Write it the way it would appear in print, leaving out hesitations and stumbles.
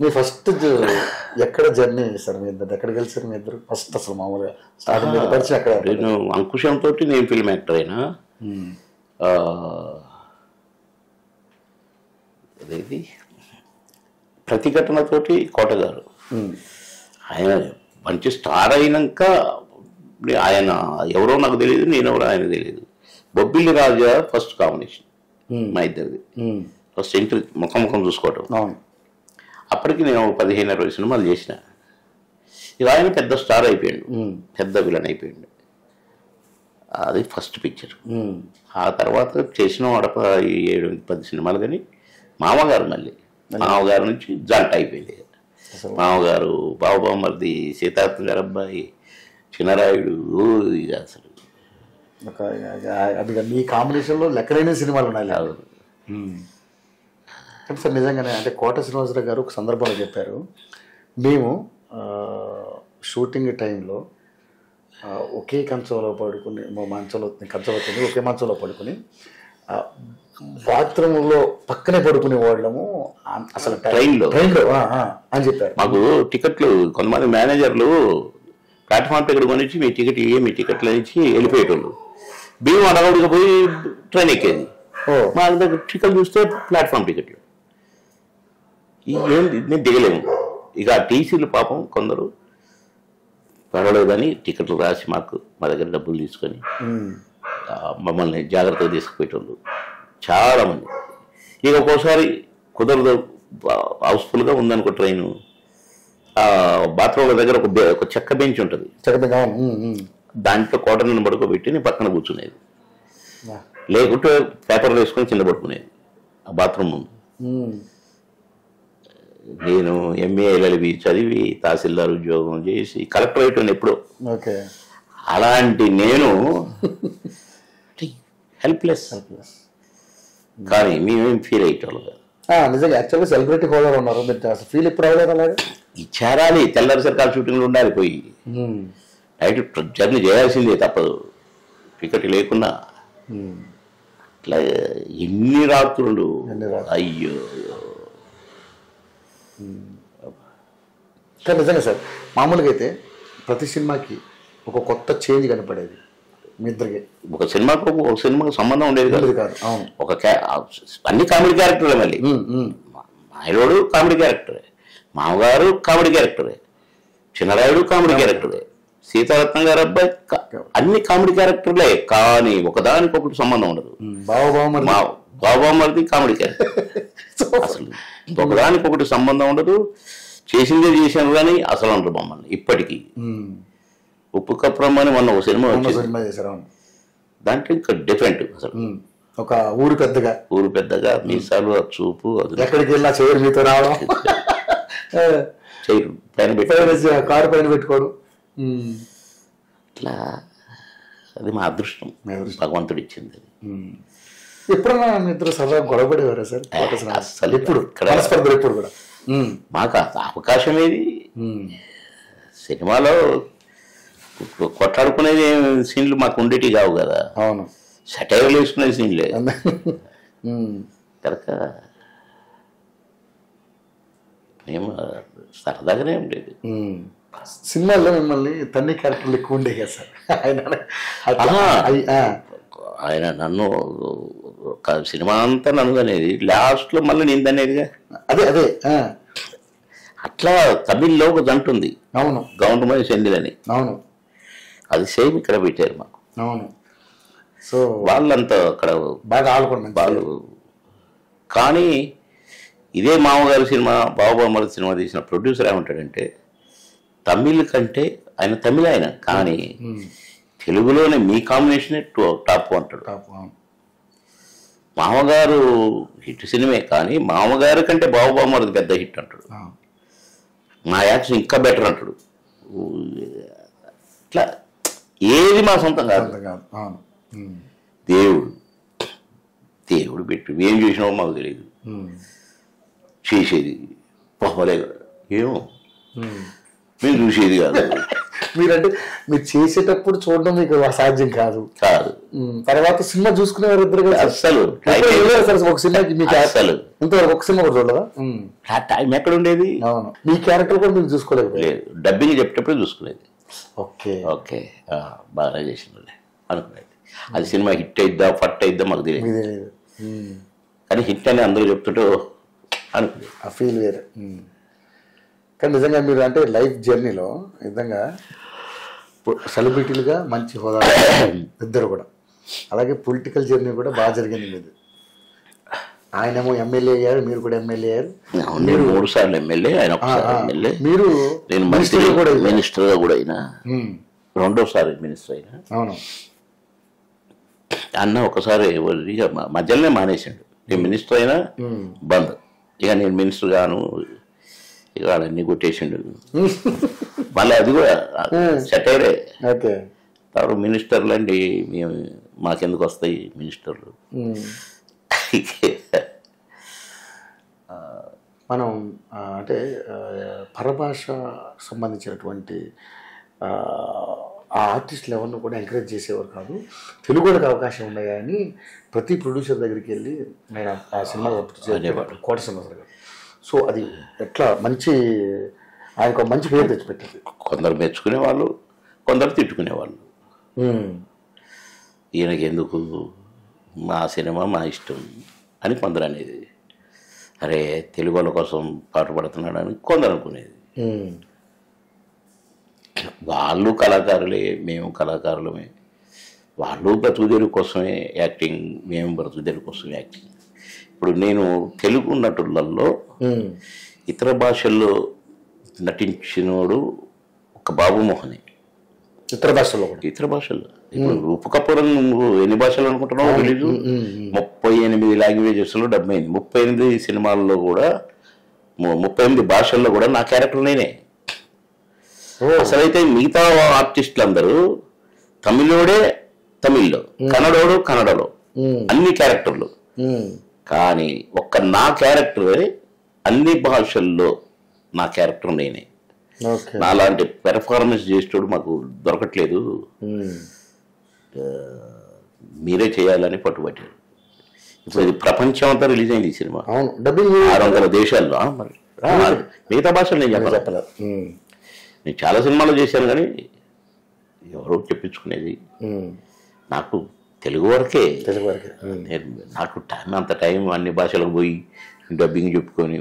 మీ first ఎక్కడ journey చేస్తారు మీ ఇద్దరు? ఎక్కడికి వెళ్తారు మీ ఇద్దరు ఫస్ట్? అసలు మామూలుగా స్టార్టింగ్ పరిచయం అక్కడ? నేను అంకుశంతో నేను ఫిల్మ్ యాక్టర్ అయినా. అదేది ప్రతిఘటనతోటి కోట గారు ఆయన మంచి స్టార్ అయినాక ఆయన ఎవరో నాకు తెలియదు, నేనెవరో ఆయన తెలియదు. బొబ్బిలి రాజా ఫస్ట్ కాంబినేషన్ మా ఇద్దరిది. ఫస్ట్ ఎంట్రీ ముఖం చూసుకోవటం. అప్పటికి నేను 15-20 సినిమాలు చేసిన. ఇక ఆయన పెద్ద స్టార్ అయిపోయాడు, పెద్ద విలన్ అయిపోయాడు. అది ఫస్ట్ పిక్చర్. ఆ తర్వాత చేసిన 7-10 సినిమాలు. కానీ మామగారు మళ్ళీ మామగారు నుంచి జంట అయిపోయింది. మామగారు బాబుబామర్ది, సీతార్థం గారు అబ్బాయి, చిన్నరాయుడు. ఇక అసలు అది మీ కాంబినేషన్లో లెక్కలేని సినిమాలు ఉన్నాయి. అంటే సార్ నిజంగానే అంటే కోట శ్రీనివాసరావు గారు ఒక సందర్భంలో చెప్పారు, మేము షూటింగ్ టైంలో ఒకే కంచంలో పడుకుని ఒకే మంచంలో పడుకుని బాత్రూంలో పక్కనే పడుకునే వాళ్ళము అసలు ట్రైన్లో అని చెప్పారు. మాకు టికెట్లు కొంతమంది మేనేజర్లు ప్లాట్ఫామ్ టికెట్ కొనిచ్చి మీ టికెట్లు ఇచ్చి వెళ్ళిపోయేటోళ్ళు. బియ్యం అడగడిగా పోయి ట్రైన్ ఎక్కేది. మా దగ్గర టికెట్ చూస్తే ప్లాట్ఫామ్ టికెట్లు ఏంది నేను దిగలేము. ఇక ఆ టీసీలు పాపం కొందరు పర్వాలేదని టికెట్లు రాసి మా దగ్గర డబ్బులు తీసుకొని మమ్మల్ని జాగ్రత్తగా తీసుకుపోయేటోళ్ళు చాలామంది. ఇక ఒక్కోసారి కుదరదు, హౌస్ఫుల్గా ఉందనుకో ట్రైను, బాత్రూమ్ల దగ్గర ఒక చెక్క బెంచ్ ఉంటుంది, దాంట్లో కోటను పడుకోబెట్టి నేను పక్కన కూర్చునేది. లేకుంటే పేపర్లు వేసుకొని కింద పడుకునేది ఆ బాత్రూమ్ ముందు. నేను MA LLB చదివి తహసీల్దార్ ఉద్యోగం చేసి కలెక్టర్ అయిపోయాను ఎప్పుడో. అలాంటి నేను హెల్ప్లెస్. కానీ మేమేం ఫీల్ అయ్యేటోళ్ళు కాదు. నిజంగా యాక్చువల్గా సెలబ్రిటీ హోదాలో ఉన్నారు మీరు, అసలు ఫీల్ ఎప్పుడు అవ్వలేదు అలాగే? చేరాలి, తెల్లారి సరికాల షూటింగ్లు ఉండాలి, పోయి నైట్ జర్నీ చేయాల్సిందే తప్పదు, టికెట్ లేకున్నా. అట్లా ఎన్ని రాత్రులు, అయ్యో. నిజంగా సార్ మామూలుగా అయితే ప్రతి సినిమాకి ఒక కొత్త చేంజ్ కనపడేది మీ ఇద్దరికి. ఒక సినిమాకు సంబంధం ఉండేది కాదు. ఒక అన్ని కామెడీ క్యారెక్టర్లే. మళ్ళీ మాయలోడు కామెడీ క్యారెక్టరే, మామగారు కామెడీ క్యారెక్టరే, చిన్నరాయుడు కామెడీ క్యారెక్టరే, సీతారత్నం గారు అబ్బాయి అన్ని కామెడీ క్యారెక్టర్లే. కానీ ఒకదానికొకటి సంబంధం ఉండదు. బాబామర్ది కామెడీ క్యారెక్టర్. అసలు ఒకదానికొకటి సంబంధం ఉండదు. చేసిందే చేశాను కానీ అసలు అంటారు మమ్మల్ని ఇప్పటికీ. ఉప్పు కప్రం అని మొన్న ఒక సినిమా చేశారు, దాంట్లో ఇంకా డిఫరెంట్. అసలు ఒక ఊరు పెద్దగా మీసాలు, చూపు, ఎక్కడికి వెళ్ళా చేయరు మీతో రావడం, చేయరు పైన కారు పైన పెట్టుకోవడం. ఇట్లా అది మా అదృష్టం, భగవంతుడు ఇచ్చింది. ఎప్పుడన్నా మీ ఇద్దరు సరదా గొడవపడేవారా సార్? అసలు ఎప్పుడు ఎప్పుడు కూడా మాకు అవకాశం ఏది? సినిమాలో కొట్లాడుకునేది సీన్లు మాకు ఉండేటివి కావు కదా. అవును, సెటైర్లు వేసుకునే సీన్లే కనుక మేము సరదాగానే ఉండేది. సినిమాల్లో మిమ్మల్ని తన్ని క్యారెక్టర్లు ఎక్కువ ఉండే కదా సార్. ఆయన నన్ను సినిమా అంతా నన్ను అనేది, లాస్ట్లో మళ్ళీ నేను తనేదిగా. అదే అట్లా తమిళ్లో ఒక జంట ఉంది, అవును, గౌండమై సెందిలని. అవును, అది సేమ్ ఇక్కడ పెట్టారు మాకు. అవును. సో వాళ్ళంతా అక్కడ బాగా ఆడుకున్నాం వాళ్ళు. కానీ ఇదే మామగారి సినిమా, బాబుబామర్ది సినిమా తీసిన ప్రొడ్యూసర్ ఏమంటాడంటే, తమిళ్ కంటే ఆయన తమిళ ఆయన, కానీ తెలుగులోనే మీ కాంబినేషనే టాప్ అంటాడు. మామగారు హిట్ సినిమే, కానీ మామగారి కంటే బాబుబామర్ది పెద్ద హిట్ అంటాడు. మా యాక్షన్ ఇంకా బెటర్ అంటాడు. ఇట్లా ఏది మా సొంతం కాదు. దేవుడు పెట్టి ఏం చేసినావో మాకు తెలియదు, చేసేది పోవలే ఏమో మేము చూసేది కాదు. మీరంటే మీరు చేసేటప్పుడు చూడడం మీకు అసాధ్యం కాదు. తర్వాత సినిమా చూసుకునేవారు ఇద్దరు కలిసి? అస్సలు ఒక సినిమాకి మీకు అసలు ఇంతవరకు ఒక సినిమా కూడా చూడదా? టైం ఎక్కడ ఉండేది? అవును, మీ క్యారెక్టర్ కూడా మీరు చూసుకోలేదు? లేదు, డబ్బింగ్ చెప్పేటప్పుడు చూసుకునేది. ఓకే ఓకే బాగా చేసిండే అనుకునేది. అది సినిమా హిట్ అయిద్దా ఫట్ అయిద్దా మాకు తెలియదు, కానీ హిట్ అని అందరూ చెప్తుంటే అనుకునేది. ఆ ఫీల్ వేరే. కానీ నిజంగా మీరు అంటే లైఫ్ జర్నీలో నిజంగా సెలబ్రిటీలుగా మంచి హోదా ఇద్దరు కూడా, అలాగే పొలిటికల్ జర్నీ కూడా బాగా జరిగింది మీది. ఆయనేమో ఎమ్మెల్యే అయ్యారు, మీరు కూడా ఎమ్మెల్యే అయ్యారు. మీరు 3 సార్లు ఎమ్మెల్యే, ఆయన ఒకసారి ఎమ్మెల్యే. మీరు నేను మినిస్టర్గా కూడా అయినా, 2వ సారి మినిస్టర్ అయినా. అవును, అన్న ఒకసారి ఇక మధ్యలోనే మానేసాడు. నేను మినిస్టర్ అయినా బంద్, ఇక నేను మినిస్టర్ గాను, ఇక వాళ్ళన్నీ కొట్టేసిండు. మళ్ళీ అది కూడా సెటైరే. ఓకే, తర్వాత మినిస్టర్లు అండి మేము మాకెందుకు వస్తాయి మినిస్టర్లు. మనం అంటే పరభాష సంబంధించినటువంటి ఆ ఆర్టిస్టులు ఎవరిని కూడా ఎంకరేజ్ చేసేవారు కాదు. తెలుగు వాళ్ళకి అవకాశం ఉన్నాయి కానీ ప్రతి ప్రొడ్యూసర్ దగ్గరికి వెళ్ళి నేను ఆ సినిమా కోట శ్రీనివాసరావు గారు. సో అది ఎట్లా మంచి, ఆయనకు మంచి పేరు తెచ్చిపెట్టింది. కొందరు మెచ్చుకునేవాళ్ళు, కొందరు తిట్టుకునేవాళ్ళు. ఈయనకి ఎందుకు, మా సినిమా మా ఇష్టం అని కొందరు అనేది. అరే తెలుగు వాళ్ళ కోసం పాటుపడుతున్నాడు అని కొందరు అనుకునేది. వాళ్ళు కళాకారులే, మేము కళాకారులమే. వాళ్ళు బ్రతుకుదేరు కోసమే యాక్టింగ్, మేము బ్రతుకుదేరు కోసమే యాక్టింగ్. ఇప్పుడు నేను తెలుగు నటులలో ఇతర భాషల్లో నటించినోడు ఒక బాబు మోహనే. ఇతర భాషల్లో ఇప్పుడు రూపు కపూరం ఎన్ని భాషలు అనుకుంటున్నావు తెలీదు. 38 లాంగ్వేజెస్లో డబ్ అయింది. 38 సినిమాల్లో కూడా 38 భాషల్లో కూడా నా క్యారెక్టర్ నేనే. అసలైతే మిగతా ఆర్టిస్టులు అందరూ తమిళోడే తమిళ్లో, కన్నడోడు కన్నడలో, అన్ని క్యారెక్టర్లు. కానీ ఒక్క నా క్యారెక్టరే అన్ని భాషల్లో నా క్యారెక్టర్ నేనే. నాలాంటి పెర్ఫార్మెన్స్ చేసేటోడు మాకు దొరకట్లేదు, మీరే చేయాలని పట్టుబట్టారు. ఇప్పుడు ఇది ప్రపంచం అంతా రిలీజ్ అయింది ఈ సినిమా, 600 దేశాల్లో. మరి మిగతా భాషలు నేను చెప్పలేదు. నేను చాలా సినిమాలు చేశాను కానీ ఎవరో చెప్పించుకునేది. నాకు తెలుగు వరకే. నాకు అంత టైం అన్ని భాషలకు పోయి డబ్బింగ్ చెప్పుకొని.